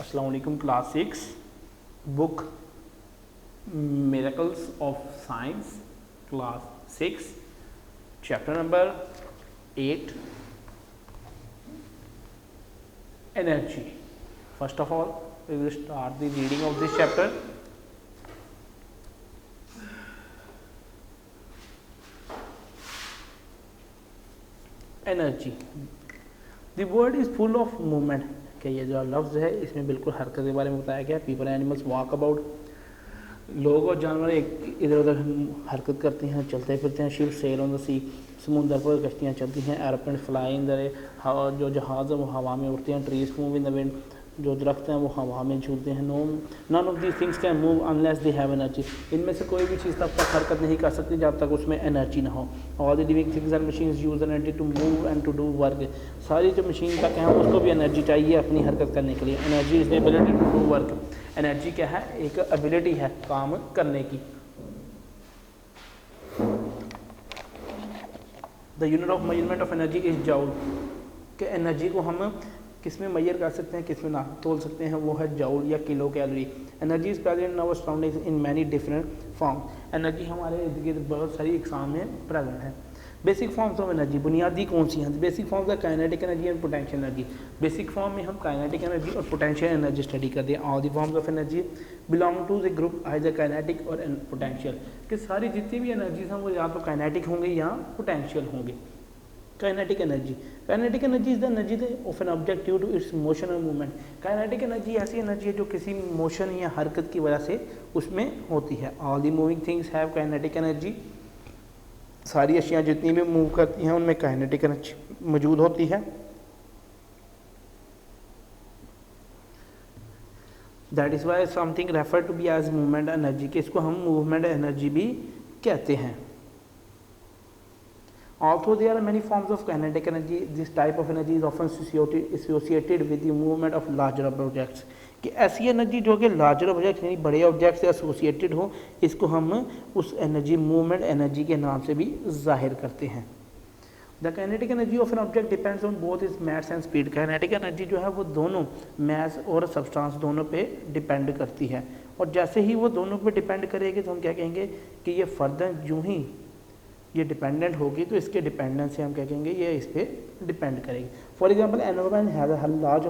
अस्सलाम वालेकुम class 6 book miracles of science class 6 chapter number 8 energy. First of all, we will start the reading of this chapter. Energy. The word is full of movement. कि ये जो लफ्ज़ है इसमें बिल्कुल हरकत के बारे में बताया गया. People animals walk about. लोग और जानवर एक इधर उधर हरकत करते हैं, चलते फिरते हैं. शिप सेल ऑन द सी. समुंदर पर कश्तियाँ चलती हैं. एरोप्लेन फ्लाई इन द हवा. जो जहाज़ है वो हवा में उड़ते हैं. Trees move in the wind. जो दरख्त हैं वो हवा में झूलते हैं. None of these things can move unless they have energy. इनमें से कोई भी चीज़ तब तक हरकत नहीं कर सकती जब तक उसमें एनर्जी ना हो. All the living things and machines use energy to move and to do work. सारी जो मशीन तक हैं उसको भी एनर्जी चाहिए अपनी हरकत करने के लिए. Energy is the ability to do work. Energy क्या है? एक एबिलिटी है काम करने की. The unit of measurement of energy is joule. कि एनर्जी को हम किस में मेजर कर सकते हैं, किस में ना तोल सकते हैं, वो है जूल या kilo calorie. Energy is present in our surroundings in many different form. Energy हमारे इर्द गिर्द बहुत सारी इकसाम में प्रेजेंट है. बेसिक फॉर्म्स ऑफ एनर्जी बुनियादी कौन सी हैं? बेसिक फॉर्म्स है kinetic energy and potential energy. Basic form में हम काइनेटिक एनर्जी और पोटेंशियल एनर्जी स्टडी करते हैं. All the forms of energy belong to the group either kinetic और पोटेंशियल. कि सारी जितनी भी एनर्जीज हैं वो या तो काइनेटिक होंगे या पोटेंशियल होंगे. Kinetic energy. Kinetic energy is the energy of an object due to its motion और मूवमेंट. काइनेटिक एनर्जी ऐसी एनर्जी है जो किसी मोशन या हरकत की वजह से उसमें होती है. All the moving things have kinetic energy. सारी अशियाँ जितनी भी मूव करती हैं उनमें काइनेटिक एनर्जी मौजूद होती है. That is why something refer to be as movement energy. कि इसको हम मूवमेंट एनर्जी भी कहते हैं. Although there are many forms of kinetic energy, this type of energy is often associated with the movement of larger objects. कि ऐसी energy जो कि लार्जर ऑब्जेक्ट यानी बड़े ऑब्जेक्ट से एसोसिएटेड हो, इसको हम उस एनर्जी मूवमेंट एनर्जी के नाम से भी जाहिर करते हैं. The kinetic energy of an object depends on both is mass and speed. Kinetic energy जो है वो दोनों मैस और सब्सटेंस दोनों पे डिपेंड करती है. और जैसे ही वो दोनों पे डिपेंड करेगी तो हम क्या कहेंगे कि ये फर्दर यूँ ही ये डिपेंडेंट होगी तो इसके डिपेंडेंस से हम क्या कहेंगे ये इस पर डिपेंड करेगी. फॉर एग्जांपल एनोमैन has a large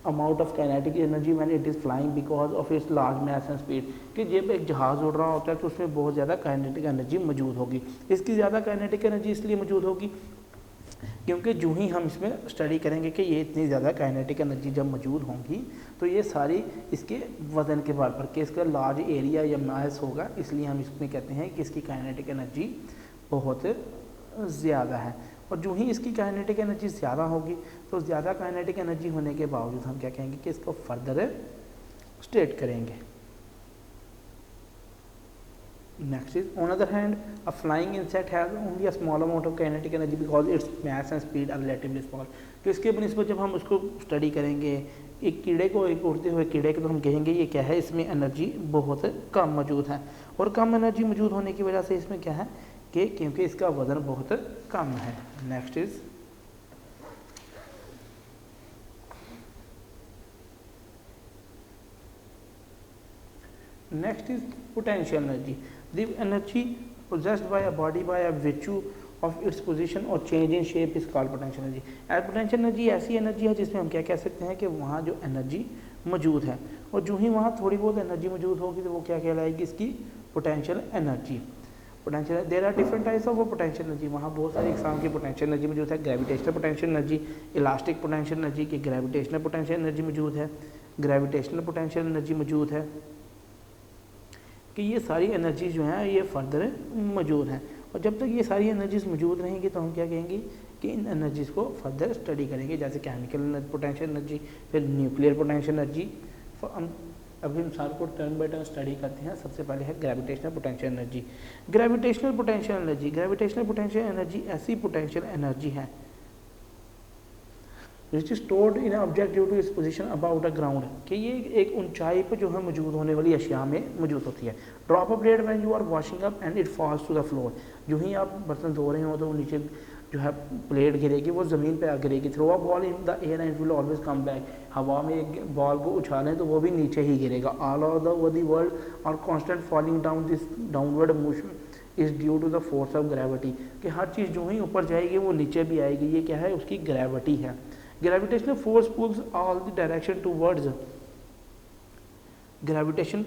amount of kinetic energy when it is flying because of its large mass and speed. कि जब एक जहाज़ उड़ रहा होता है तो उसमें बहुत ज़्यादा काइनेटिक एनर्जी मौजूद होगी. इसकी ज़्यादा काइनेटिक एनर्जी इसलिए मौजूद होगी क्योंकि जो ही हम इसमें स्टडी करेंगे कि ये इतनी ज़्यादा काइनेटिक एनर्जी जब मौजूद होंगी तो ये सारी इसके वज़न के बार पर कि इसका लार्ज एरिया या मास होगा, इसलिए हम इसमें कहते हैं कि इसकी काइनेटिक एनर्जी बहुत ज़्यादा है. और जो ही इसकी काइनेटिक एनर्जी ज़्यादा होगी तो ज़्यादा काइनेटिक एनर्जी होने के बावजूद हम क्या कहेंगे कि इसको फर्दर स्टेट करेंगे. Next is, on the other hand, a flying insect has only a small amount of kinetic energy because its mass and speed are relatively small. तो इसके बनिस्बत जब हम उसको स्टडी करेंगे एक कीड़े को, एक उड़ते हुए कीड़े को, तो हम कहेंगे ये क्या है, इसमें एनर्जी बहुत कम मौजूद है. और कम एनर्जी मौजूद होने की वजह से इसमें क्या है कि क्योंकि इसका वज़न बहुत कम है. Next is potential energy. The energy possessed by a body by a virtue of its position or change in shape is called potential energy. Potential energy ऐसी एनर्जी है जिसमें हम क्या कह सकते हैं कि वहाँ जो एनर्जी मौजूद है और जो ही वहाँ थोड़ी बहुत एनर्जी मौजूद होगी तो वो क्या कहलाएगी, इसकी potential energy. Potential there are different types of potential energy. वहाँ बहुत सारी इकसाम की पोटेंशियल एनर्जी मौजूद है. Gravitational potential energy, elastic potential energy की ग्रेविटेशनल पोटेंशियल एनर्जी मौजूद है, ग्रेविटेशनल पोटेंशियल एनर्जी मौजूद है. कि ये सारी एनर्जीज जो हैं ये फर्दर मौजूद हैं. और जब तक ये सारी एनर्जीज मौजूद रहेंगी तो हम क्या कहेंगे कि इन एनर्जीज़ को फर्दर स्टडी करेंगे. जैसे केमिकल पोटेंशियल एनर्जी, फिर न्यूक्लियर पोटेंशियल एनर्जी. अभी हम सारे को टर्न बाय टर्न स्टडी करते हैं. सबसे पहले है gravitational potential energy. Gravitational potential energy. Gravitational potential energy ऐसी पोटेंशियल एनर्जी है which is stored in object due to its position about a ground. कि ये एक ऊंचाई पर जो है मौजूद होने वाली अशिया में मौजूद होती है. Drop of red when you are washing up and it falls to the floor. जो ही आप बर्तन धो रहे हो तो नीचे जो है प्लेट गिरेगी वो ज़मीन पे गिरेगी। Throw a ball in the air and will always come back, हवा में एक बॉल को उछालें तो वो भी नीचे ही गिरेगा। ऑल ओवर द वर्ल्ड और constant falling down, this downward motion is due to the force of gravity, कि हर चीज़ जो ही ऊपर जाएगी वो नीचे भी आएगी, ये क्या है, उसकी ग्रेविटी है। Gravitational force pulls all the direction towards, gravitation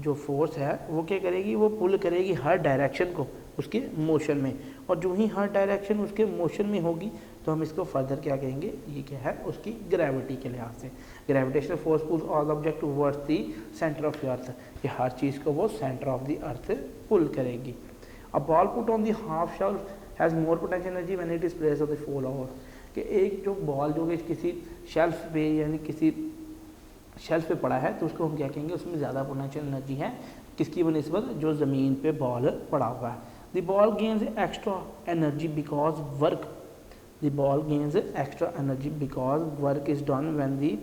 जो फोर्स है वो क्या करेगी, वो पुल करेगी हर डायरेक्शन को उसके मोशन में, और जो ही हर डायरेक्शन उसके मोशन में होगी तो हम इसको फर्दर क्या कहेंगे, ये क्या है, उसकी ग्रेविटी के लिहाज से। Gravitational force pulls all object towards the centre of the earth, ये हर चीज़ को वो centre of the earth pull करेगी। A ball put on the half shelf has more potential energy when it is placed on the full over, कि एक जो ball जो कि किसी शेल्फ पे यानी किसी शेल्फ पे पड़ा है तो उसको हम क्या कहेंगे, उसमें ज़्यादा पोटेंशियल एनर्जी है किसकी बनिस्बत, जो ज़मीन पे बॉल पड़ा हुआ है। The ball gains extra energy because work, the ball gains extra energy because work is done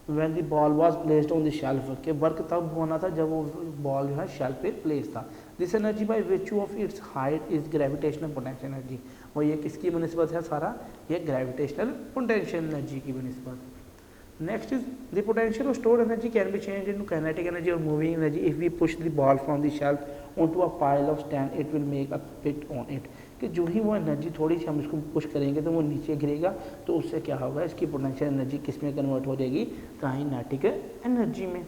when the ball was placed on the shelf, के वर्क तब होना था जब वो बॉल जो है शेल्फ पे प्लेस था। This energy by virtue of its height is gravitational potential energy, और ये किसकी बनिस्बत है सारा, ये ग्रेविटेशनल पोटेंशियल एनर्जी की बनिस्बत। Next is the potential of stored energy can be change into kinetic energy और moving energy if we push the ball from the shelf onto a pile of sand it will make a pit on it, कि जो ही वो energy थोड़ी सी हम इसको push करेंगे तो वो नीचे गिरेगा, तो उससे क्या होगा, इसकी पोटेंशियल एनर्जी किस में कन्वर्ट हो जाएगी, काइनेटिक एनर्जी में।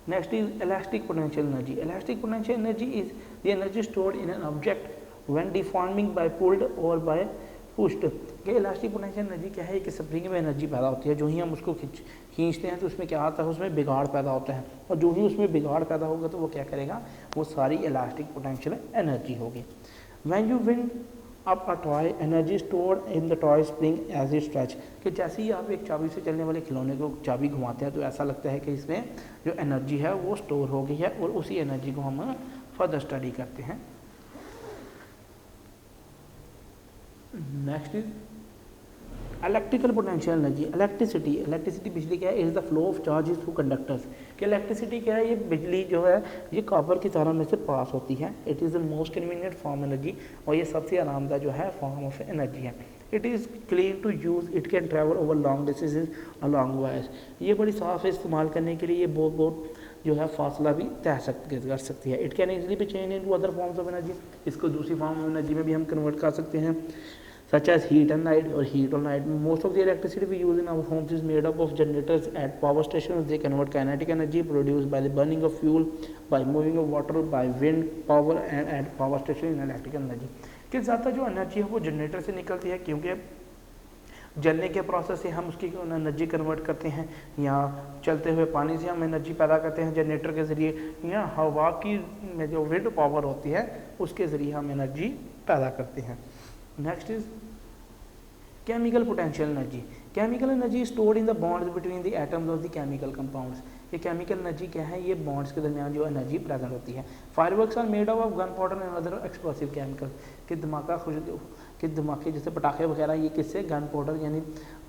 Next is elastic potential energy. Elastic potential energy is the energy stored in an object when deforming by pulled or by pushed, कि इलास्टिक पोटेंशियल एनर्जी क्या है, कि स्प्रिंग में एनर्जी पैदा होती है, जो ही हम उसको खींचते हैं तो उसमें क्या आता है, उसमें बिगाड़ पैदा होता है, और जो ही उसमें बिगाड़ पैदा होगा तो वो क्या करेगा, वो सारी इलास्टिक पोटेंशियल एनर्जी होगी। When you wind up a toy energy stored in the toy spring as it stretch, कि जैसे ही आप एक चाबी से चलने वाले खिलौने को चाबी घुमाते हैं तो ऐसा लगता है कि इसमें जो एनर्जी है वो स्टोर हो गई है, और उसी एनर्जी को हम फर्दर स्टडी करते हैं। Next is electrical potential energy. Electricity बिजली क्या है, is the flow of charges through conductors, कि इलेक्ट्रिसिटी क्या है, ये बिजली जो है ये कॉपर की तारों में से पास होती है। It is the most convenient form energy, और ये सबसे आरामदायक जो है फॉर्म ऑफ एनर्जी है। It is clean to use, it can travel over long distances along wires, ये बड़ी साफ है इस्तेमाल करने के लिए, ये बहुत जो है फासला भी तय कर सकती है। It can easily be change into other forms of energy, इसको दूसरी फॉर्म ऑफ एनर्जी में भी हम कन्वर्ट कर सकते हैं, such as heat and light or heat or light. Most of the electricity we use in our homes is made up of generators at power stations. They convert kinetic energy produced by the burning of fuel, by moving of water, by wind power and at power station in electrical energy. कि ज़्यादा जो energy है वो generator से निकलती है, क्योंकि जलने के प्रोसेस से हम उसकी एनर्जी कन्वर्ट करते हैं, या चलते हुए पानी से हम एनर्जी पैदा करते हैं जनरेटर के ज़रिए, या हवा की में जो विंड पावर होती है उसके ज़रिए हम एनर्जी पैदा करते हैं। Next is chemical potential energy. Chemical energy stored in the bonds between the atoms of the chemical compounds, ये केमिकल एनर्जी क्या है, ये बॉन्ड्स के दरमियान जो एनर्जी प्रेजेंट होती है। Fireworks are made of gunpowder and other explosive chemical, कि धमाके जैसे पटाखे वगैरह ये किससे, गन पाउडर यानी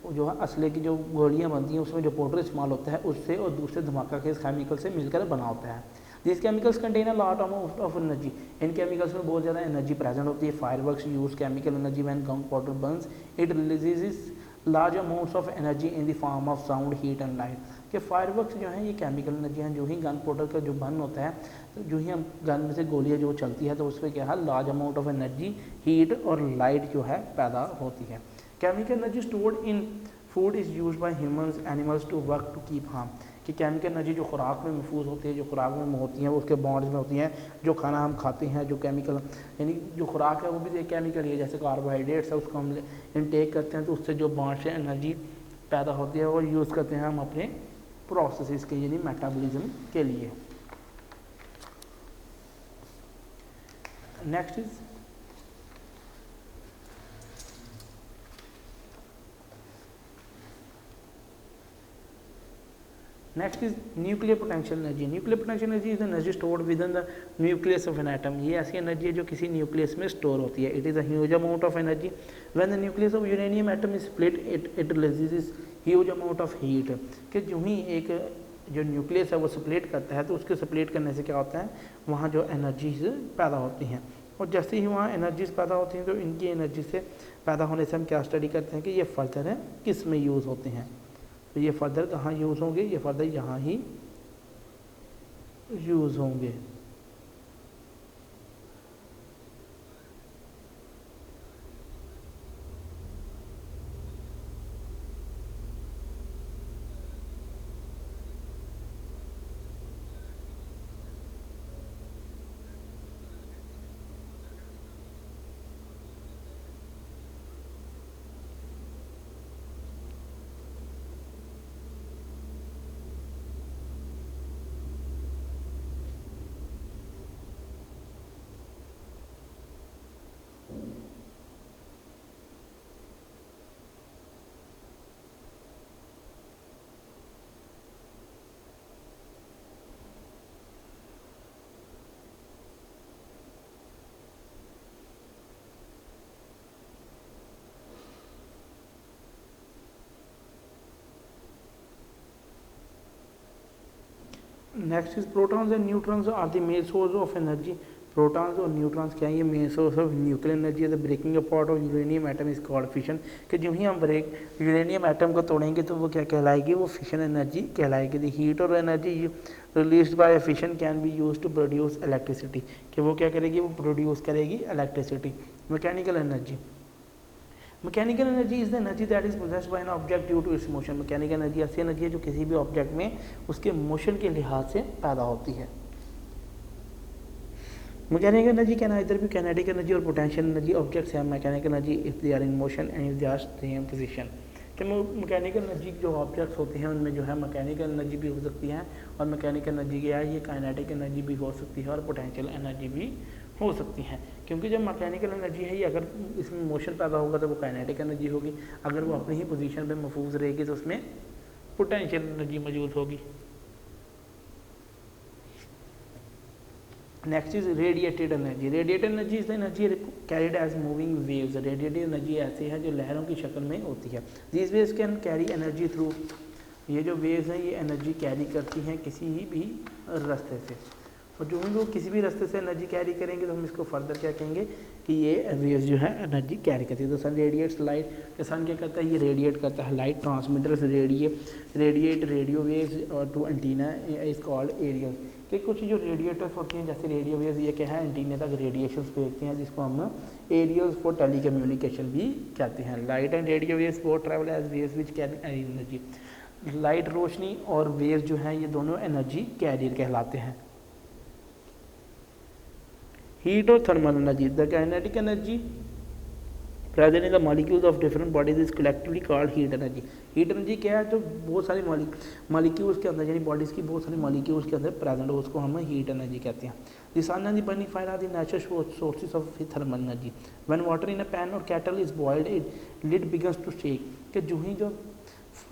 जो है असले की जो गोलियाँ बनती हैं उसमें जो पाउडर इस्तेमाल होता है उससे, और दूसरे धमाका के केमिकल से मिलकर बना होता है। This chemicals contain a lot amount of energy, in chemicals में बहुत ज़्यादा एनर्जी प्रेजेंट होती है। Fireworks use chemical energy when gun powder Burns, it releases large amounts of energy in the form of sound, heat and light, कि fireworks जो हैं ये chemical energy हैं, जो ही गन पाउडर का जो बर्न होता है, तो जो ही हम गन में से गोलियाँ जो चलती है तो उसमें क्या है, large amount of energy, heat और लाइट जो है पैदा होती है। Chemical energy stored in food is use by humans animals to work to keep warm, कि केमिकल एनर्जी जो खुराक में महफूज होती है, जो खुराक में होती हैं उसके बॉन्ड्स में होती हैं, जो खाना हम खाते हैं जो केमिकल यानी जो खुराक है वो भी एक केमिकल है, जैसे कार्बोहाइड्रेट्स है उसको हम इनटेक करते हैं तो उससे जो बॉन्ड से एनर्जी पैदा होती है और यूज़ करते हैं हम अपने प्रोसेसेस के यानी मेटाबॉलिज्म के लिए। Next is next is nuclear potential energy. Nuclear potential energy is energy stored with in the nucleus of an atom, ये ऐसी एनर्जी है जो किसी न्यूक्लियस में स्टोर होती है। It is a huge amount of energy when the nucleus of uranium atom is split it releases huge amount of heat, कि जो ही एक जो न्यूक्लियस है वो स्प्लिट करता है तो उसके स्प्लिट करने से क्या होता है, वहाँ जो एनर्जीज पैदा होती हैं, और जैसे ही वहाँ एनर्जीज पैदा होती हैं तो इनकी एनर्जी से पैदा होने से हम क्या स्टडी करते हैं कि ये फर्दर है किस में यूज़ होते हैं। तो ये फर्दर कहाँ यूज़ होंगे, ये फर्दर यहाँ ही यूज़ होंगे। Next is protons and neutrons are the main source of energy. Protons और न्यूट्रॉन्स क्या है, ये main source of nuclear energy है। The breaking apart of uranium atom is called fission, कि जो ही हम ब्रेक यूरेनियम एटम को तोड़ेंगे तो वो क्या कहलाएगी, वो फिशन एनर्जी कहलाएगी। द हीट और energy released by fission can be use to produce electricity, कि वो क्या करेगी, वो प्रोड्यूस करेगी electricity. Mechanical energy, mechanical energy is the energy that is possessed by an object due to its motion. Mechanical energy ऐसी energy है जो किसी भी ऑब्जेक्ट में उसके मोशन के लिहाज से पैदा होती है। Mechanical energy can either be kinetic energy और पोटेंशियल एनर्जी। ऑब्जेक्ट्स हैं mechanical energy if they are in motion and if they are same position. कि मैकेनिकल एनर्जी जो ऑब्जेक्ट्स होते हैं उनमें जो है मैकेनिकल एनर्जी भी हो सकती है, और मैकेनिकल एनर्जी क्या है, ये काइनेटिक एनर्जी भी हो सकती है और पोटेंशियल एनर्जी भी हो सकती हैं। क्योंकि जब मैकेनिकल एनर्जी है ये अगर इसमें मोशन पैदा होगा तो वो काइनेटिक एनर्जी होगी, अगर वो अपनी ही पोजीशन पे महफूज रहेगी तो उसमें पोटेंशियल एनर्जी मौजूद होगी। Next is radiated energy. Radiated energy is the energy carried as moving waves. Radiated energy ऐसी है जो लहरों की शक्ल में होती है। This waves can carry energy through, ये जो वेव्स हैं ये एनर्जी कैरी करती हैं किसी भी रास्ते से, और जो हम लोग किसी भी रास्ते से एनर्जी कैरी करेंगे तो हम इसको फर्दर क्या कहेंगे कि ये वेव्स जो है एनर्जी कैरी करती है। तो सन रेडिएट्स लाइट, तो सन क्या करता है, ये रेडिएट करता है light. Transmitters radiate radio waves और to antenna is called aerial, कि कुछ जो रेडिएटर्स होती हैं जैसे रेडियो वेव्स ये क्या है एंटीने तक रेडिएशंस भेजती हैं, जिसको हम एरियल्स फॉर टेलीकम्युनिकेशन भी कहते हैं। Light and radio waves both travel as waves which carry energy. Light रोशनी और वेव्स जो हैं ये दोनों एनर्जी कैरियर कहलाते हैं। हीट और thermal energy, the kinetic energy present in the molecules of different bodies is collectively called heat energy. Heat energy क्या है, जो बहुत सारे मॉलिक्यूल्स के अंदर यानी बॉडीज़ की बहुत सारे मॉलिक्यूल्स के अंदर प्रेजेंट हो उसको हम हीट एनर्जी कहते हैं। The sun and the burning fire are the natural sources of thermal energy. When water in a pan और kettle is boiled it lid begins to shake, कि जो ही जो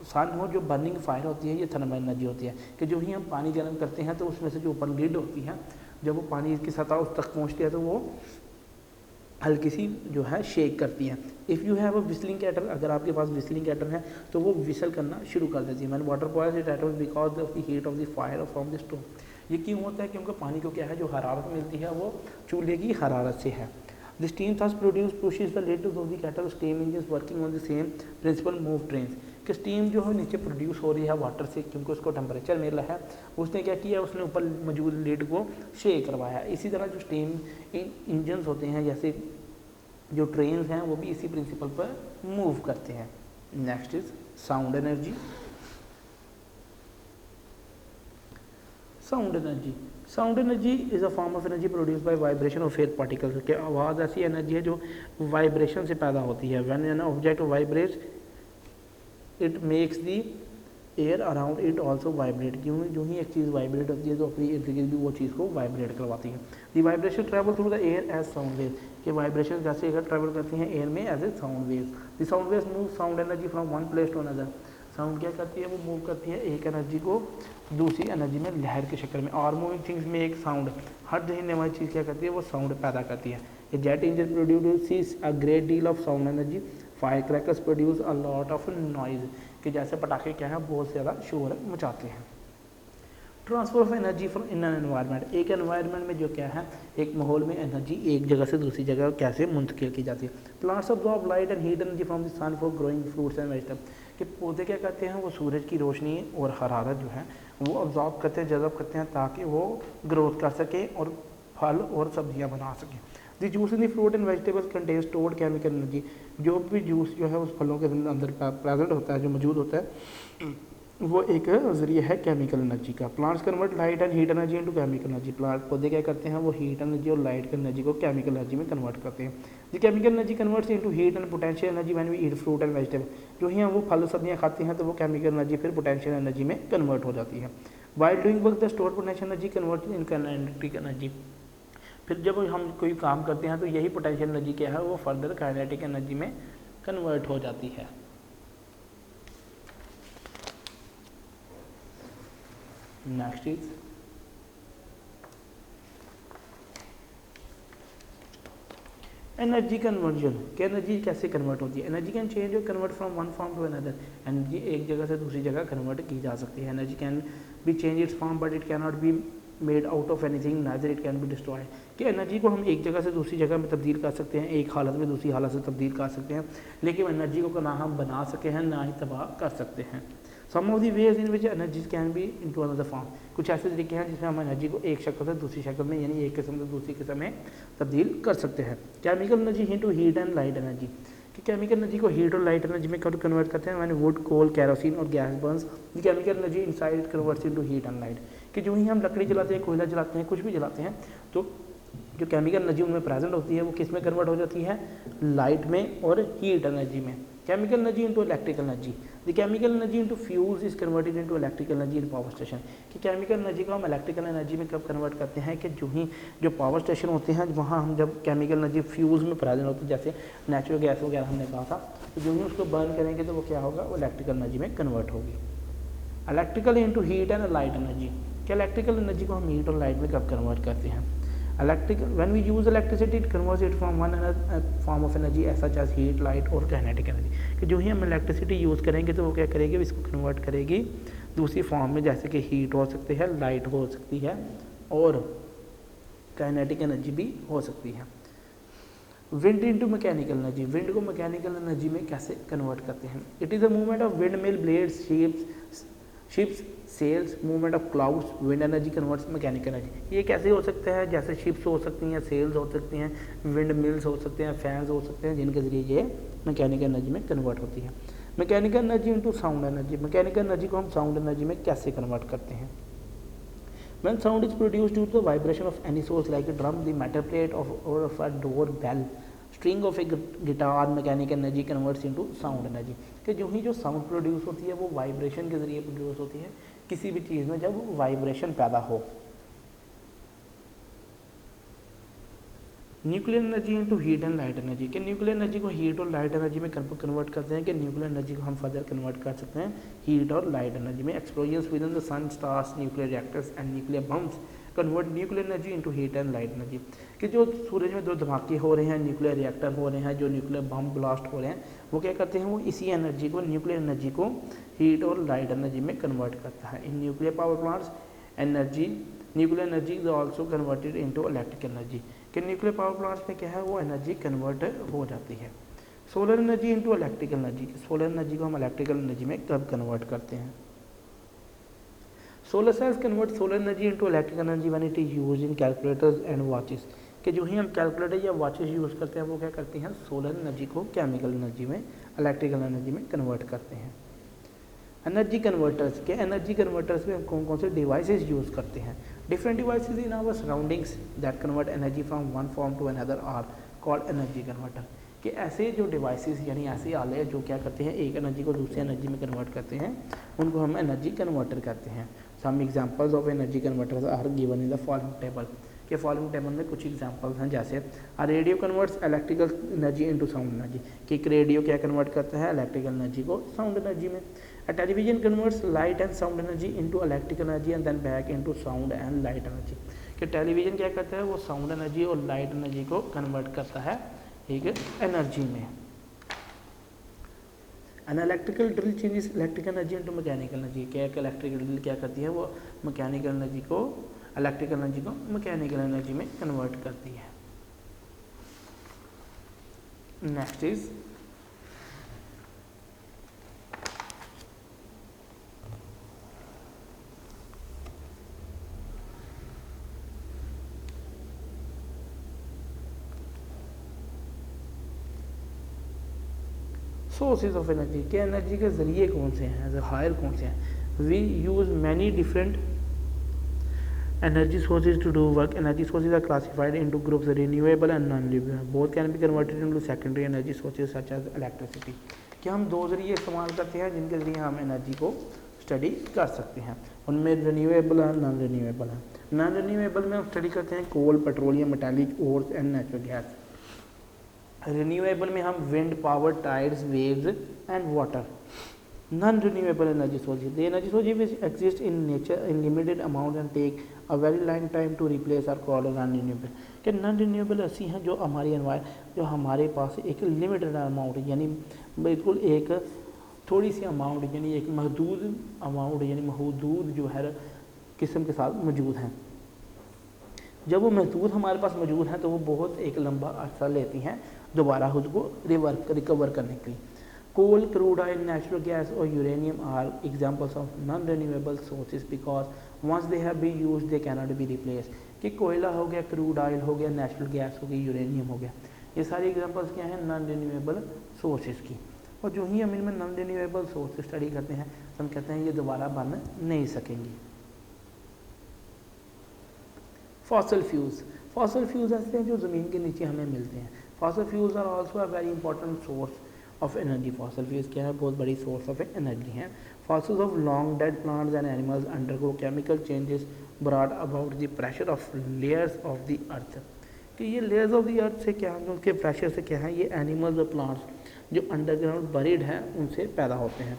सन हो जो बर्निंग फायर होती है ये थर्मल एनर्जी होती है, कि जो ही हम पानी गर्म करते हैं तो उसमें से जो ऊपर लिड होती है जब वो पानी की सतह उस तक पहुँचती है तो वो हल्की सी जो है शेक करती है। If you have a whistling cattle, अगर आपके पास विस्लिंग कैटल है तो वो विसल करना शुरू कर देती है। मैंने water boils it at because of the heat of the fire from the stove. ये क्यों होता है, क्योंकि पानी को क्या है जो हरारत मिलती है वो चूल्हे की हरारत से है। The steam thus produce pushes the lid of the kettle. Steam engine working on the same principle move trains, कि स्टीम जो है नीचे प्रोड्यूस हो रही है वाटर से, क्योंकि उसको टेम्परेचर मिला है, उसने क्या किया उसने ऊपर मौजूद लिड को शेक करवाया। इसी तरह जो स्टीम इंजन्स होते हैं जैसे जो ट्रेन्स हैं वो भी इसी प्रिंसिपल पर मूव करते हैं। Next is sound energy. Sound energy, sound energy is a form of energy produce by vibration of air particles. कि आवाज़ ऐसी एनर्जी है जो वाइब्रेशन से पैदा होती है। When an object vibrates it makes the air around it also vibrate. क्यों, जो ही एक चीज़ वाइब्रेट होती है तो अपनी इर्द गिर्द भी वो चीज़ को वाइब्रेट करवाती है। The vibration travel through the air as sound wave, कि वाइब्रेशन जैसे अगर ट्रैवल करती हैं एयर में as a sound wave. The sound waves move sound energy from one place to another. Sound क्या करती है, वो मूव करती है एक एनर्जी को दूसरी एनर्जी में लहर की शक्ल में। और मूविंग थिंग्स में एक साउंड, हर हिलने वाली चीज़ क्या करती है वो साउंड पैदा करती है। A jet engine produce a great deal of sound energy. Fire crackers produce a lot of noise, कि जैसे पटाखे क्या है बहुत ज़्यादा शोर मचाते हैं। Transfer of energy from in an environment, एक एनवायरनमेंट में जो क्या है, एक माहौल में एनर्जी एक जगह से दूसरी जगह कैसे मुंतकिल की जाती है। Plants absorb light and heat energy from the sun for growing fruits and vegetable, कि पौधे क्या करते हैं, वो सूरज की रोशनी और हरारत जो है वो अब्जॉर्ब करते हैं, जज़ब करते हैं, ताकि वो ग्रोथ कर सकें और फल और सब्जियां बना सकें। The juice in the fruit and vegetable contain stored chemical energy, जो भी जूस जो है उस फलों के अंदर प्रेजेंट होता है, जो मौजूद होता है, वो एक ज़रिए है केमिकल एनर्जी का। Plants convert light and heat energy into chemical energy, plant पौधे क्या करते हैं, वो हीट एनर्जी और लाइट की एनर्जी को केमिकल एनर्जी में कन्वर्ट करते हैं। The chemical energy converts into heat and potential energy when we eat fruit and vegetable, जो ही हम वो फल सब्जियां खाते हैं तो वो केमिकल एनर्जी फिर पोटेंशियल एनर्जी में कन्वर्ट हो जाती है। While doing work the store potential energy convert in kinetic energy, फिर जब हम कोई काम करते हैं तो यही पोटेंशियल एनर्जी क्या है, वो फर्दर काइनेटिक एनर्जी में कन्वर्ट हो जाती है। नेक्स्ट इज एनर्जी कन्वर्जन, कि एनर्जी कैसे कन्वर्ट होती है। Energy can change or convert from one form to another, energy एक जगह से दूसरी जगह कन्वर्ट की जा सकती है। Energy can be change it's form but it can not be made out of anything neither it can be destroyed, कि एनर्जी को हम एक जगह से दूसरी जगह में तब्दील कर सकते हैं, एक हालत में दूसरी हालत से तब्दील कर सकते हैं, लेकिन एनर्जी को ना हम बना सके हैं ना ही तबाह कर सकते हैं। Some of the ways in which energies can be into another form, कुछ ऐसे तरीके हैं जिसमें हम एनर्जी को एक शक्ल से दूसरी शक्ल में, यानी एक किस्म से दूसरी किस्म में तब्दील कर सकते हैं। Chemical energy into heat and light energy, कि केमिकल एनर्जी को हीट और लाइट एनर्जी में कब कन्वर्ट करते हैं, मैंने वुड कोल कैरोसिन और gas Burns the chemical energy inside converts into heat and light, कि जो ही हम लकड़ी जलाते हैं, कोयला जलाते हैं, कुछ भी जलाते हैं, तो जो केमिकल एनर्जी उनमें प्रेजेंट होती है वो किस में कन्वर्ट हो जाती है, लाइट में और हीट एनर्जी में। Chemical energy into electrical energy, the chemical energy into fuels is converted into electrical energy in power station, कि केमिकल एनर्जी को हम इलेक्ट्रिकल एनर्जी में कब कन्वर्ट करते हैं, कि जो पावर स्टेशन होते हैं वहाँ हम जब केमिकल एनर्जी फ्यूल्स में प्रेजेंट होती है, जैसे नेचुरल गैस वगैरह हमने कहा था, तो जो ही उसको बर्न करेंगे तो वो क्या होगा, वो इलेक्ट्रिकल एनर्जी में कन्वर्ट होगी। Electrical into heat and light energy, कि इलेक्ट्रिकल एनर्जी को हम हीट और लाइट में कब कन्वर्ट करते हैं। Electrical, when we use electricity, it converts it from one form of energy such as heat, light और kinetic energy, कि जो ही हम इलेक्ट्रिसिटी यूज़ करेंगे तो वो क्या करेगी, इसको कन्वर्ट करेगी दूसरी फॉर्म में, जैसे कि हीट हो सकती है, लाइट हो सकती है और काइनेटिक एनर्जी भी हो सकती है। Wind into mechanical energy, wind को मैकेनिकल एनर्जी में कैसे कन्वर्ट करते हैं। It is a movement of windmill blades, ships sails, movement of clouds, wind energy converts mechanical energy. ये कैसे हो सकता है, जैसे शिप्स हो सकती हैं, सेल्स हो सकती हैं, विंड मिल्स हो सकते हैं, फैंस हो सकते हैं, जिनके ज़रिए ये मैकेनिकल एनर्जी में कन्वर्ट होती है। Mechanical energy into sound energy, mechanical energy को हम साउंड एनर्जी में कैसे कन्वर्ट करते हैं। When sound is produced due to the vibration of any source like a drum, the metal plate or of a door bell, string of a guitar, mechanical energy converts into sound energy, कि जो ही जो sound produce होती है वो vibration के ज़रिए produce होती है, किसी भी चीज़ में जब वाइब्रेशन पैदा हो। Nuclear energy into heat and light energy, कि न्यूक्लियर एनर्जी को हीट और लाइट एनर्जी में कन्वर्ट करते हैं, कि न्यूक्लियर एनर्जी को हम फर्दर कन्वर्ट कर सकते हैं हीट और लाइट एनर्जी में। Explosions within the sun, stars, nuclear reactors and nuclear bombs convert nuclear energy into heat and light energy, कि जो सूरज में दो धमाके हो रहे हैं, न्यूक्लियर रिएक्टर हो रहे हैं, जो न्यूक्लियर बम ब्लास्ट हो रहे हैं, वो क्या करते हैं, वो इसी एनर्जी को, न्यूक्लियर एनर्जी को हीट और लाइट एनर्जी में कन्वर्ट करता है। In nuclear power plants energy, nuclear energy is also converted into electrical energy, कि न्यूक्लियर पावर प्लांट्स में क्या है, वो एनर्जी कन्वर्ट हो जाती है। Solar energy into electrical energy, solar energy को हम इलेक्ट्रिकल एनर्जी में कब कन्वर्ट करते हैं। Solar cells convert solar energy into electrical energy when it is used in calculators and watches, कि जो ही हम कैलकुलेटर या वॉचेस यूज़ करते हैं वो क्या करती हैं, सोलर एनर्जी को केमिकल एनर्जी में, इलेक्ट्रिकल एनर्जी में कन्वर्ट करते हैं। एनर्जी कन्वर्टर्स के, एनर्जी कन्वर्टर्स में हम कौन कौन से डिवाइसेस यूज़ करते हैं। Different devices in our surroundings that convert energy from one form to another are called energy converter, कि ऐसे जो डिवाइसेस यानी ऐसे आले जो क्या करते हैं, एक एनर्जी को दूसरी एनर्जी में कन्वर्ट करते हैं, उनको हम एनर्जी कन्वर्टर कहते हैं। Some examples of energy converters are given in the following table, के फॉलोइंग टेबल में कुछ एग्जांपल्स हैं, जैसे a radio converts electrical energy into sound energy, कि एक रेडियो क्या कन्वर्ट करता है, इलेक्ट्रिकल एनर्जी को साउंड एनर्जी में। A television converts light and sound energy into electrical energy and then back into sound and light energy, कि television क्या करता है, वो साउंड एनर्जी और लाइट एनर्जी को कन्वर्ट करता है एक एनर्जी में। An electrical drill changes electrical energy into mechanical energy. क्या इलेक्ट्रिकल ड्रिल क्या करती है, वो मैकेनिकल एनर्जी को इलेक्ट्रिकल एनर्जी को मैकेनिकल एनर्जी में कन्वर्ट करती है। Next is sources of energy. के एनर्जी के ज़रिए कौन से हैं, ज़खायर कौन से हैं। We use many different energy sources to do work. Energy sources are classified into groups renewable and non renewable. Both can be converted into secondary energy sources such as electricity. कि हम दो ज़रिए इस्तेमाल करते हैं जिनके ज़रिए हम एनर्जी को स्टडी कर सकते हैं। उनमें रिन्यूएबल है, नॉन रिन्यूएबल है। नॉन रिन्यूएबल में हम स्टडी करते हैं coal, petroleum, metallic ores and natural gas. Renewable में हम wind power, tides, waves and water. Non renewable energy sources, the energy sources which exist in nature in limited amount and take a very long time to replace are called non renewable. कि non renewable ऐसी हैं जो हमारे पास एक limited amount यानी बिल्कुल एक थोड़ी सी अमाउंट यानी एक महदूद अमाउंट यानी महदूद जो है किस्म के साथ मौजूद हैं। जब वो महदूद हमारे पास मौजूद हैं तो वो बहुत एक लंबा अर्सा लेती हैं दोबारा खुद को रिकवर करने के लिए। Coal, crude oil, natural gas और uranium are examples of non renewable sources because once they have been used they can not be replace. कि कोयला हो गया, क्रूड ऑयल हो गया, नेचुरल गैस हो गई, यूरेनियम हो गया, ये सारी एग्जांपल्स क्या हैं, नॉन रिन्यूएबल सोर्सेज की। और जो ही हम इनमें नॉन रिन्यूएबल सोर्सेज स्टडी करते हैं तो हम कहते हैं ये दोबारा बन नहीं सकेंगे। फॉसिल फ्यूल्स, फॉसिल फ्यूल्स ऐसे हैं जो ज़मीन के नीचे हमें मिलते हैं। Fossil fuels are also a very important source of energy. Fossil fuels क्या है, बहुत बड़ी सोर्स ऑफ एनर्जी हैं। Fossils of long dead plants and animals undergo chemical changes brought about the pressure of layers of the earth. कि ये layers of the अर्थ से क्या है, उनके प्रेशर से क्या है, ये एनिमल्स और प्लांट्स जो अंडरग्राउंड बरीड हैं उनसे पैदा होते हैं।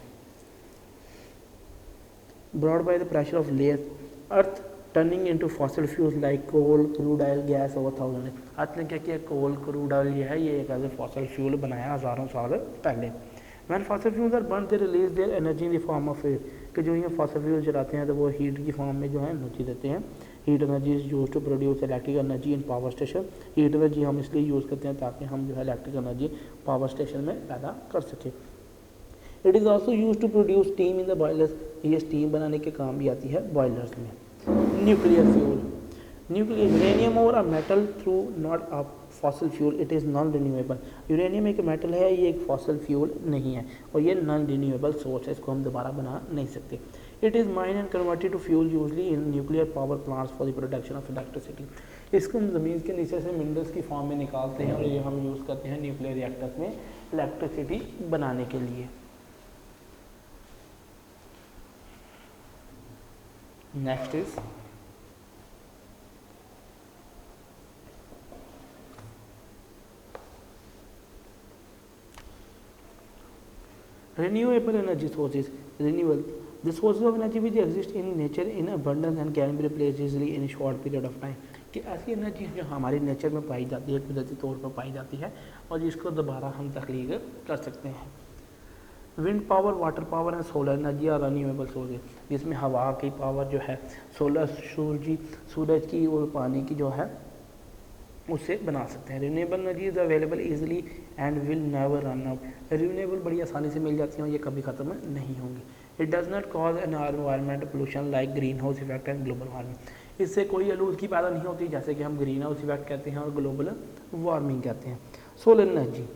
Brought by the pressure of layer earth turning into fossil fuels like coal, crude oil, gas over thousand. Earth ने क्या किया, कोल, क्रूड ऑयल ये है, ये एक ऐसे फॉसिल फ्यूल बनाया हज़ारों साल पहले। When fossil fuels are burn they release their energy in the form of heat. कि जो ये फॉसिल फ्यूल जलाते हैं तो वो हीट की फॉर्म में जो है एनर्जी देते हैं। Heat energy is use to produce electric energy in power station. Heat energy हम इसलिए यूज़ करते हैं ताकि हम जो है इलेक्ट्रिक एनर्जी पावर स्टेशन में पैदा कर सकें। It is also use to produce steam in the boilers. ये स्टीम बनाने के काम भी आती है बॉयलर्स में। न्यूक्लियर फ्यूल, न्यूक्लियर यूरेनियम और a metal through not a fossil fuel, it is non renewable. Uranium एक मेटल है, ये एक फॉसिल फ्यूल नहीं है और ये नॉन रिन्यूएबल सोर्स है, इसको हम दोबारा बना नहीं सकते। It is mine and converted to fuel usually in nuclear power plants for the production of electricity. इसको हम ज़मीन के नीचे से मिनरल्स की फॉर्म में निकालते हैं और ये हम यूज़ करते हैं न्यूक्लियर रिएक्टर्स में इलेक्ट्रिसिटी बनाने के लिए। Next is renewable energy sources. Renewable, the sources of energy which exist in nature in abundance and can be replaced easily in a short period of time। कि ऐसी energy जो हमारे nature में पाई जाती है, कुदरती तौर पर पाई जाती है और जिसको दोबारा हम तख्लीक कर सकते हैं। Wind power, water power and solar energy are renewable sources. जिसमें हवा की पावर जो है, सोलर सूरज की और पानी की जो है उससे बना सकते हैं। Renewable energy is available easily and will never run out. Renewable बड़ी आसानी से मिल जाती हैं और ये कभी ख़त्म नहीं होंगी। It does not cause an environment pollution like green house effect and global warming. इससे कोई आलूदगी पैदा नहीं होती जैसे कि हम ग्रीन हाउस इफेक्ट कहते हैं और ग्लोबल वार्मिंग कहते हैं। सोलर एनर्जी,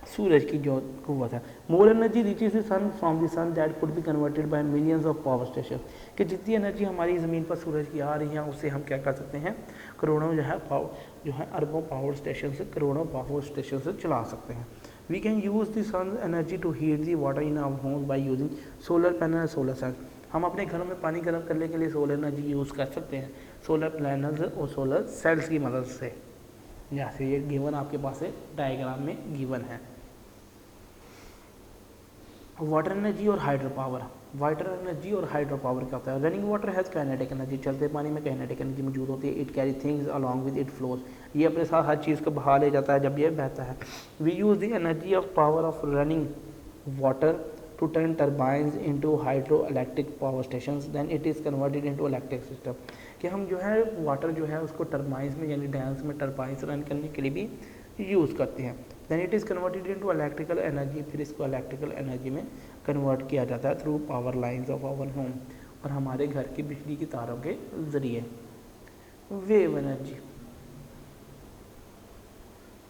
सूरज की जो कुव्वत है। More energy reaches the sun from the sun that could be converted by millions of power station. कि जितनी एनर्जी हमारी ज़मीन पर सूरज की आ रही है उससे हम क्या कर सकते हैं, करोड़ों जो है अरबों पावर स्टेशन से, करोड़ों पावर स्टेशन से चला सकते हैं। We can use the sun energy to heat the water in our homes by using solar panel and solar cell. हम अपने घरों में पानी गर्म करने के लिए सोलर एनर्जी यूज़ कर सकते हैं सोलर पैनल्स और सोलर सेल्स की मदद से, जैसे ये गिवन आपके पास डायग्राम में गिवन है। वाटर एनर्जी और हाइड्रो पावर। वाटर एनर्जी और हाइड्रो पावर क्या होता है। Running water has kinetic energy. चलते पानी में काइनेटिक एनर्जी मौजूद होती है। It carry things along with it flows. ये अपने साथ हर चीज़ को बहा ले जाता है जब ये बहता है। We use the energy of power of running water to turn turbines into hydroelectric power stations, then it is converted into electric system। कि हम जो है वाटर जो है उसको टर्बाइंस में यानी डैम्स में टर्बाइंस रन करने के लिए भी यूज़ करते हैं। Then it is converted into electrical energy, फिर इसको इलेक्ट्रिकल एनर्जी में कन्वर्ट किया जाता है through power lines of our home, और हमारे घर की बिजली की तारों के ज़रिए। Wave energy,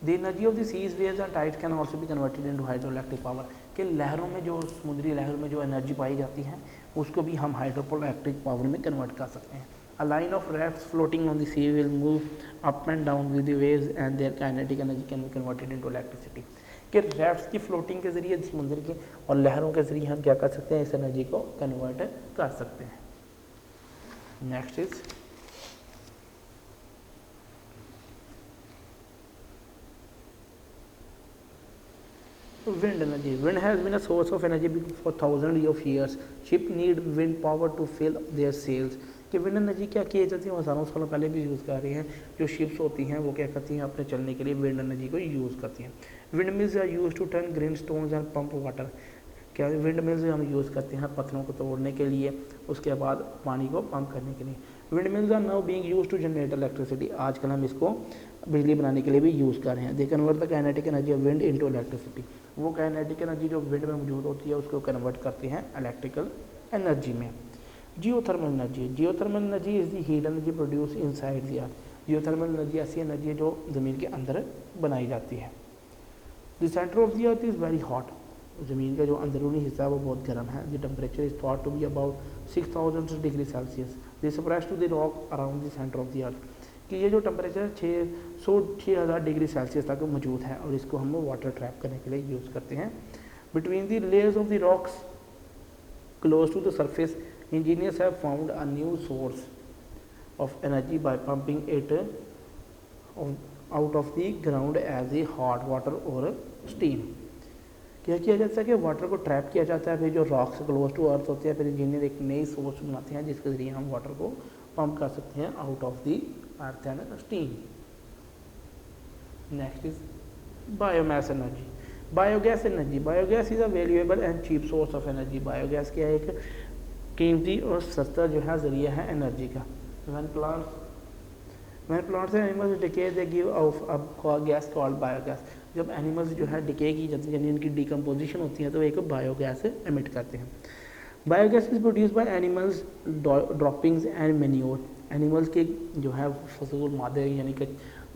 the energy of the seas waves and tides can also be converted into hydroelectric power. कि लहरों में जो समुद्री लहरों में जो एनर्जी पाई जाती है उसको भी हम हाइड्रोइलेक्ट्रिक पावर में कन्वर्ट कर सकते हैं। A line of rafts floating on the sea will move up and down with the waves and their kinetic energy can be converted into electricity। कि रैफ्ट्स की फ्लोटिंग के ज़रिए समुद्र के और लहरों के ज़रिए हम क्या कर सकते हैं, इस एनर्जी को कन्वर्ट कर सकते हैं। Next is wind energy। Wind has been a source of energy for thousands of years। Ship need wind power to fill their sails। कि विंड एनर्जी क्या की जाती है, हज़ारों सालों पहले भी यूज़ कर रही हैं। जो शिप्स होती हैं वो क्या करती हैं, अपने चलने के लिए विंड एनर्जी को यूज़ करती हैं। Wind mills are used to turn grind stones and pump water. क्या विंड मिल्स हम यूज़ करते हैं पत्थरों को तोड़ने के लिए, उसके बाद पानी को पंप करने के लिए। Wind mills are now being used to generate electricity. आजकल हम इसको बिजली बनाने के लिए भी यूज़ कर रहे हैं। They convert the kinetic energy of wind into electricity. वो काइनेटिक एनर्जी जो विंड में मौजूद होती है उसको कन्वर्ट करते हैं इलेक्ट्रिकल एनर्जी में। Geothermal energy, geothermal energy is the heat energy produce inside the earth. Geothermal energy ऐसी एनर्जी है जो ज़मीन के अंदर बनाई जाती है। The centre of the earth is very hot. ज़मीन का जो अंदरूनी हिस्सा है वो बहुत गर्म है। The temperature is thought to be about 6000 degree Celsius. This spreads to the rock around the centre of the earth. कि ये जो टेम्परेचर 6000 डिग्री सेल्सियस तक मौजूद है और इसको हम वाटर ट्रैप करने के लिए यूज़ करते हैं। Between the layers of the rocks close to the surface engineers have found a new source of energy by pumping it out of the ground as a hot water or steam। क्या किया जाता है कि water को trap किया जाता है, फिर जो रॉक्स क्लोज टू अर्थ होते हैं, फिर इंजीनियर एक नई सोर्स बनाते हैं जिसके ज़रिए हम वाटर को पंप कर सकते हैं out of the earth and steam. Next is biomass energy, biogas energy. Biogas is a valuable and cheap source of energy. Biogas क्या है, एक कीमती और सस्ता जो है ज़रिया है एनर्जी का। when plants and animals decay they give off a gas called biogas। जब एनिमल्स जो है डिके की जाती है यानी इनकी डिकम्पोजिशन होती है तो एक बायोगैस एमिट करते हैं। Biogas is produce by animals droppings and manure. Animals के जो है फजूल मादे यानी कि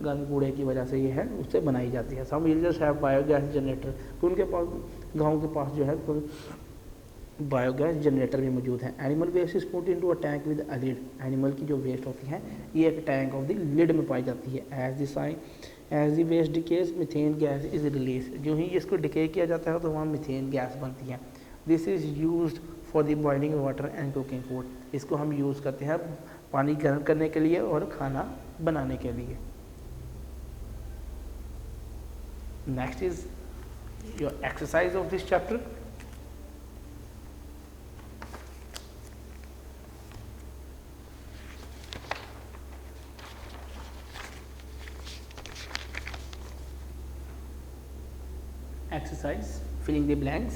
गंद कूड़े की वजह से ये है उससे बनाई जाती है। सम विलेजर्स हैव बायोगैस जनरेटर। तो उनके पास गाँव के पास जो है बायोगैस जनरेटर भी मौजूद है। Animal waste is put into a tank with a lid. Animal की जो वेस्ट होती है ये एक टैंक ऑफ द लिड में पाई जाती है। As the waste decays methane gas is release. जो ही इसको डिके किया जाता है तो वहाँ मिथेन गैस बनती है। This is used for the boiling water and cooking food. इसको हम यूज़ करते हैं पानी गर्म करने के लिए और खाना बनाने के लिए। Next is your exercise of this chapter. Exercise, filling the blanks.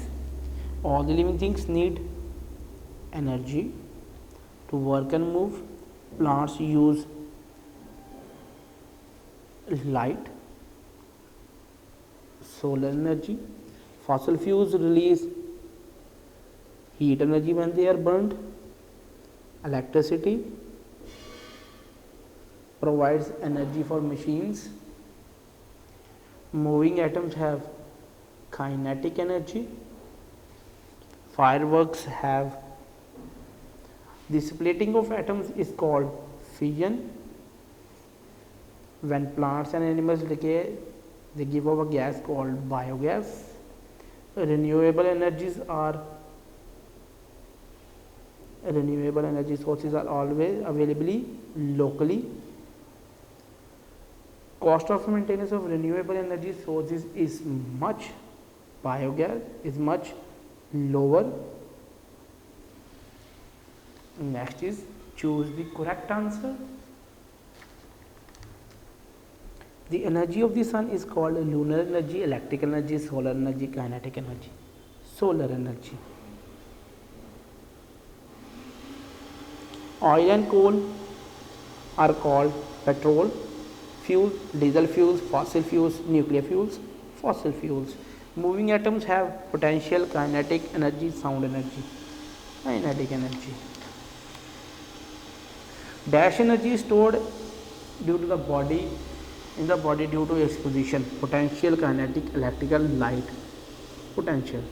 All the living things need energy to work and move. Plants use light, solar energy. Fossil fuels release heat energy when they are burned. Electricity provides energy for machines. Moving atoms have kinetic energy. Fireworks have the splitting of atoms is called fission. When plants and animals decay they give off a gas called biogas. Renewable energy sources are always available locally. Cost of maintenance of renewable energy sources is much lower. Next is choose the correct answer. The energy of the sun is called lunar energy, electrical energy, solar energy, kinetic energy. solar energy. Oil and coal are called petrol fuel, diesel fuels, fossil fuels, nuclear fuels, fossil fuels. Moving atoms have potential, kinetic energy, sound energy, kinetic energy. Dash energy is stored due to the body in the body due to its position, potential, kinetic, electrical, light, potential.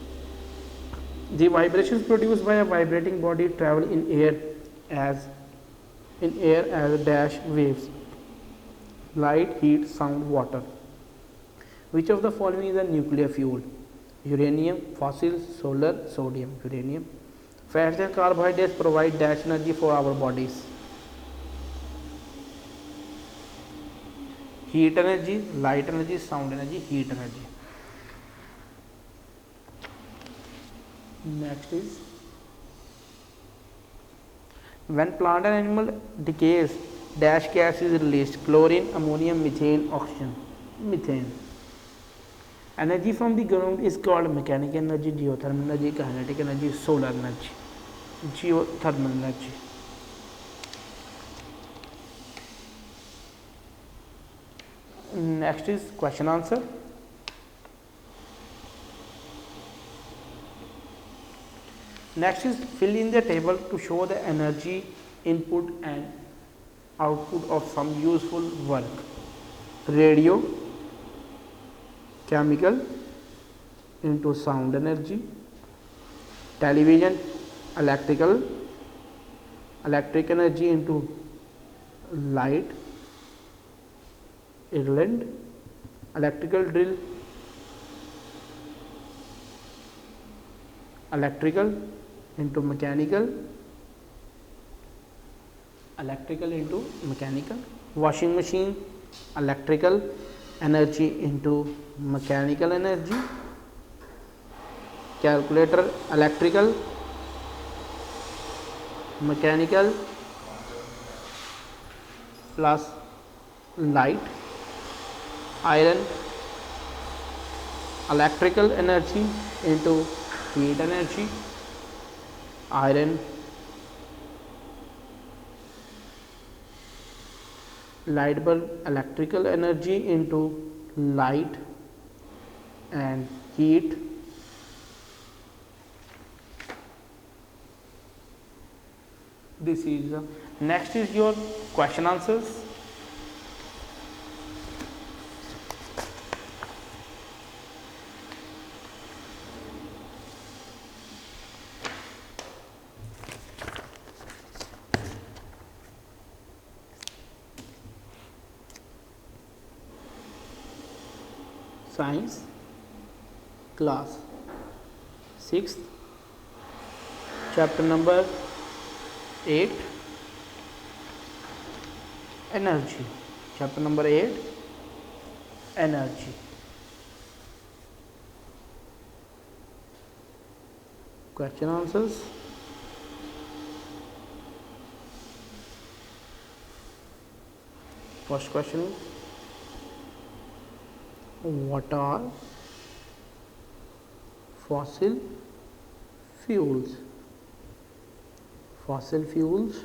The vibrations produced by a vibrating body travel as in air as dash waves, light, heat, sound, water. Which of the following is a nuclear fuel? Uranium, fossils, solar, sodium, uranium. Fats and carbohydrates provide dash energy for our bodies. Heat energy, light energy, sound energy, heat energy. Next is, when plant and animal decays, dash gas is released: chlorine, ammonium, methane, oxygen. Methane. Energy from the ground is called mechanical energy, geothermal energy, kinetic energy, solar energy, geothermal energy. Next is question answer. Next is, fill in the table to show the energy input and output of some useful work. Radio, chemical into sound energy, television, electric energy into light, Ireland, electrical drill, electrical into mechanical, washing machine, electrical energy into mechanical energy, calculator, electrical, mechanical plus light, iron, electrical energy into heat energy, iron, light bulb, electrical energy into light and heat, this is the next is your question answers. Science class 6th, chapter number 8, energy, chapter number 8, energy. Question answers. First question is, what are fossil fuels? Fossil fuels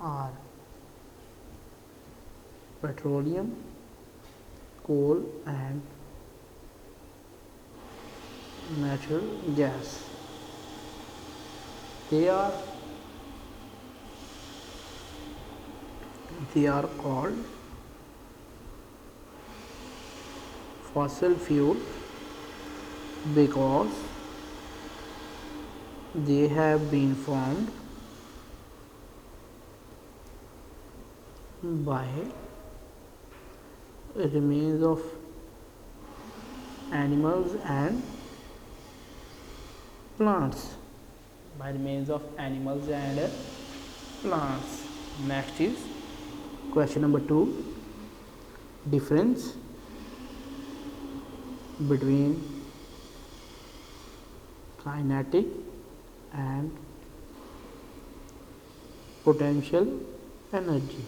are petroleum, coal and natural gas. They are called fossil fuel because they have been formed by remains of animals and plants. Next is question number 2, difference between kinetic and potential energy.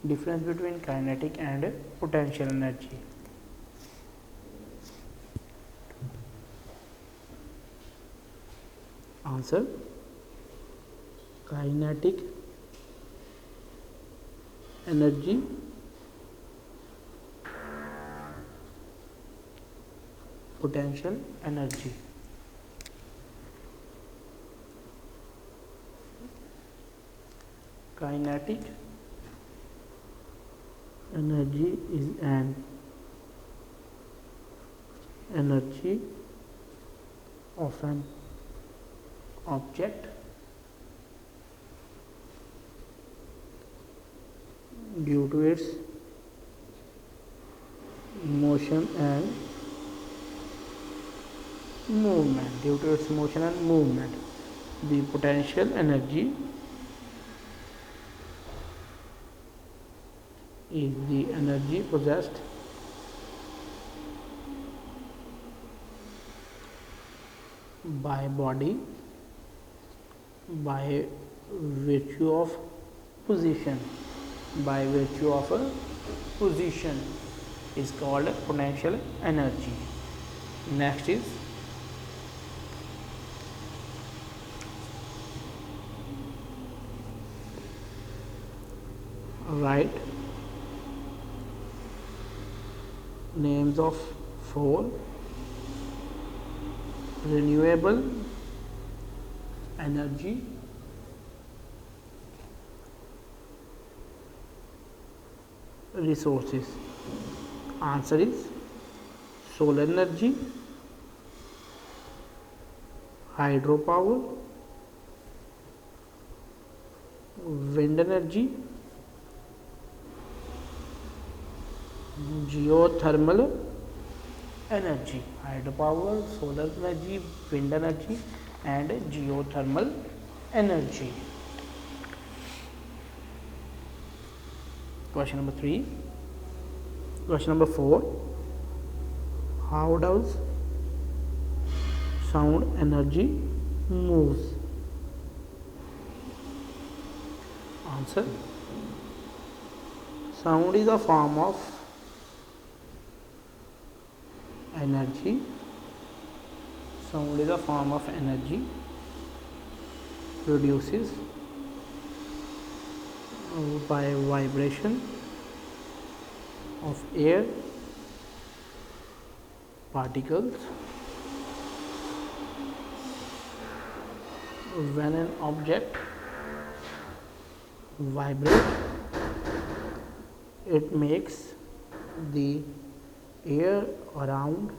Difference between kinetic and potential energy. Answer: kinetic energy, potential energy. Kinetic energy is an energy of an object due to its motion and movement. Due to its motion and movement, the potential energy is the energy possessed by body by virtue of position. By virtue of a position is called potential energy. Next is write names of 4 renewable energy resources. Answer is solar energy, hydropower, wind energy, geothermal energy. Hydropower, solar energy, wind energy and geothermal energy. Question number 3. Question number 4. How does sound energy moves? Answer: sound is a form of energy. Sound is a form of energy produces by vibration of air particles. When an object vibrates, it makes the air around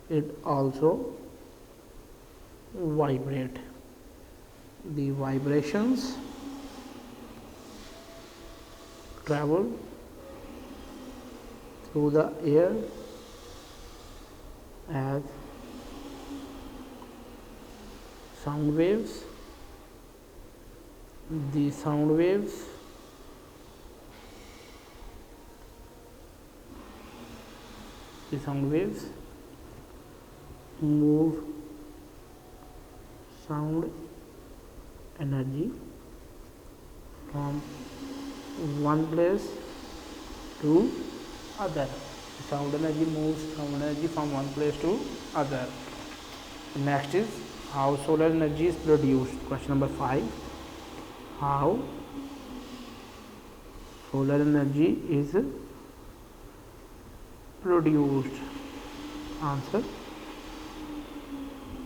it also vibrate. The vibrations travel through the air as sound waves. The sound waves move sound energy from one place to other. Sound energy moves sound energy from one place to other. Next is how solar energy is produced. Question number 5. How solar energy is produced? Answer: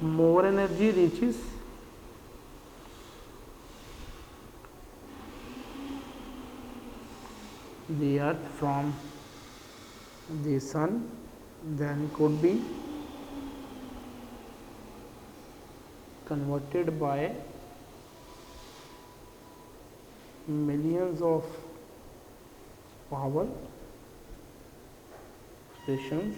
more energy reaches the earth from the sun than could be converted by millions of power stations.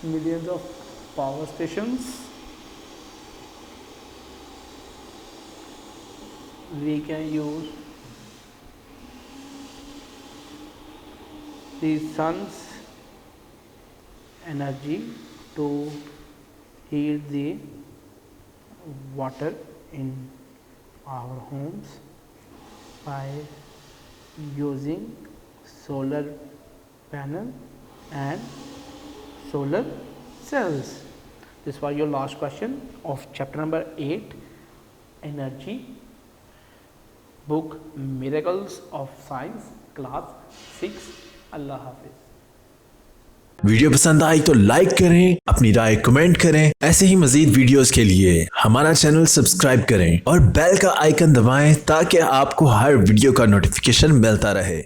Millions of power stations we can use the sun's energy to heat the water in our homes by using solar panel and solar cells. This was your last question of chapter number 8, energy, book Miracles of Science, class 6. Allah Hafiz. Video पसंद आई तो like करें, अपनी राय comment करें। ऐसे ही मजीद videos के लिए हमारा channel subscribe करें और बेल का आइकन दबाएं ताकि आपको हर वीडियो का नोटिफिकेशन मिलता रहे।